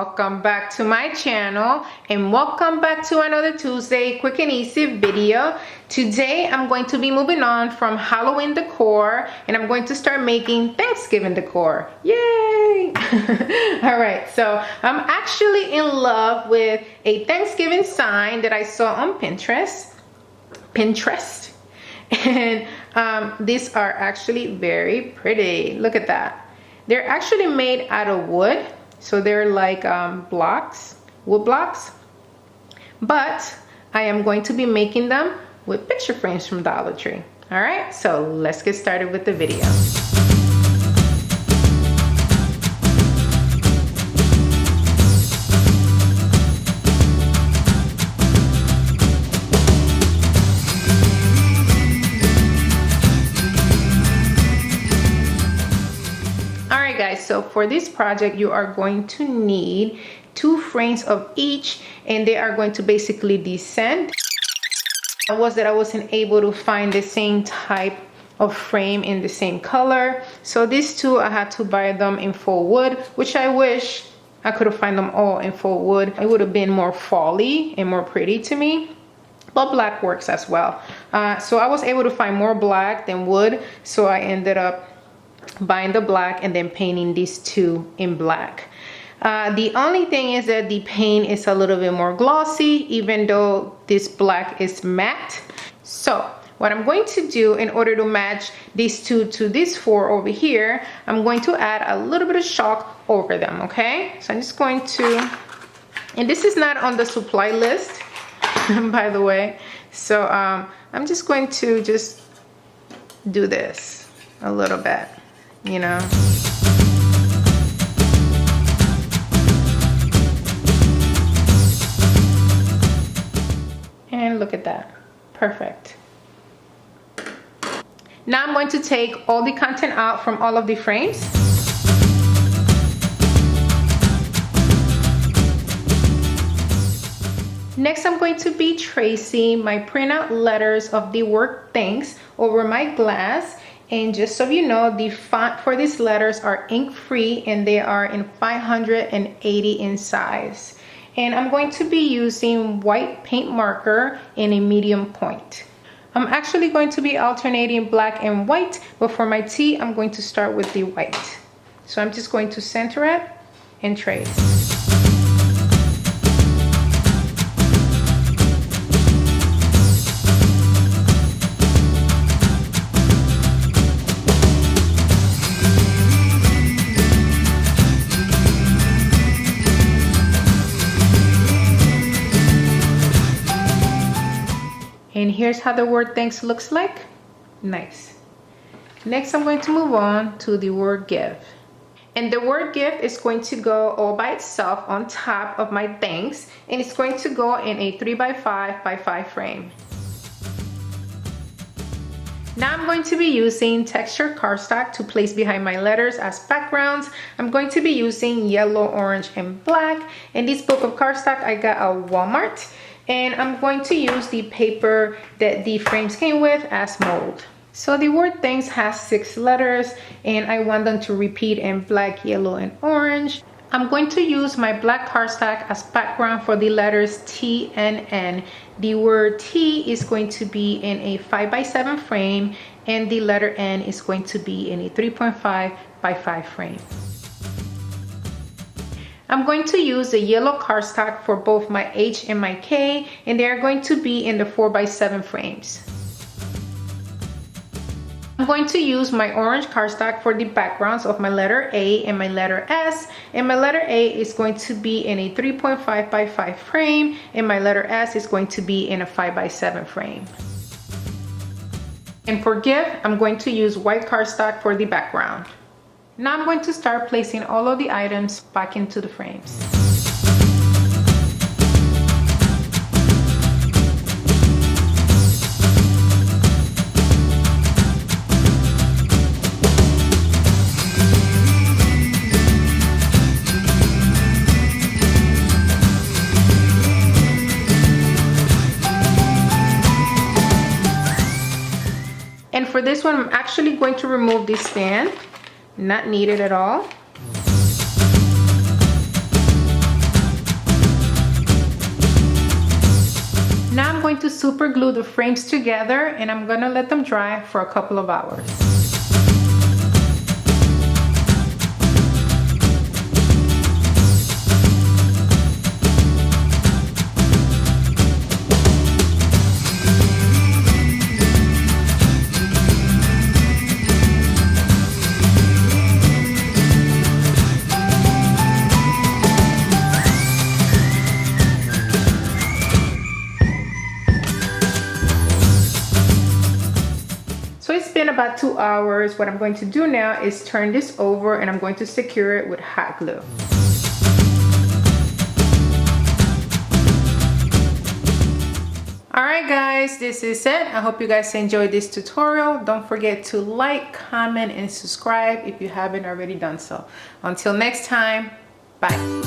welcome back to my channel and welcome back to another Tuesday quick and easy video. Today I'm going to be moving on from Halloween decor and I'm going to start making Thanksgiving decor. Yay! All right, so I'm actually in love with a Thanksgiving sign that I saw on Pinterest. And these are actually very pretty. Look at that. They're actually made out of wood, so they're like wood blocks, but I am going to be making them with picture frames from Dollar Tree. All right, so let's get started with the video. So for this project you are going to need 2 frames of each, and they are going to basically descend. I wasn't able to find the same type of frame in the same color, so these 2 I had to buy them in full wood, which I wish I could have found them all in full wood. It would have been more fall-y and more pretty to me, but black works as well. So I was able to find more black than wood, so I ended up buying the black and then painting these 2 in black. The only thing is that the paint is a little bit more glossy, even though this black is matte. So what I'm going to do in order to match these 2 to these 4 over here, I'm going to add a little bit of chalk over them, okay? So I'm just going to, and this is not on the supply list, by the way. So I'm just going to just do this a little bit, you know. And look at that, perfect. Now I'm going to take all the content out from all of the frames. Next, I'm going to be tracing my printout letters of the word thanks over my glass. And just so you know, the font for these letters are ink free and they are in 580 in size. And I'm going to be using white paint marker in a medium point. I'm actually going to be alternating black and white, but for my T, I'm going to start with the white. So I'm just going to center it and trace. And here's how the word thanks looks like. Nice. Next, I'm going to move on to the word give. And the word give is going to go all by itself on top of my thanks, and it's going to go in a 3x5x5 frame. Now I'm going to be using textured cardstock to place behind my letters as backgrounds. I'm going to be using yellow, orange, and black. And this book of cardstock I got at Walmart. And I'm going to use the paper that the frames came with as mold. So the word thanks has 6 letters and I want them to repeat in black, yellow, and orange. I'm going to use my black cardstock as background for the letters T and N. The word T is going to be in a 5x7 frame and the letter N is going to be in a 3.5x5 frame. I'm going to use the yellow cardstock for both my H and my K, and they're going to be in the 4x7 frames. I'm going to use my orange cardstock for the backgrounds of my letter A and my letter S, and my letter A is going to be in a 3.5x5 frame, and my letter S is going to be in a 5x7 frame. And for give, I'm going to use white cardstock for the background. Now I'm going to start placing all of the items back into the frames. And for this one, I'm actually going to remove this stand. Not needed at all. Now I'm going to super glue the frames together and I'm gonna let them dry for a couple of hours. So it's been about 2 hours. What I'm going to do now is turn this over and I'm going to secure it with hot glue. Alright guys, this is it. I hope you guys enjoyed this tutorial. Don't forget to like, comment, and subscribe if you haven't already done so. Until next time, bye.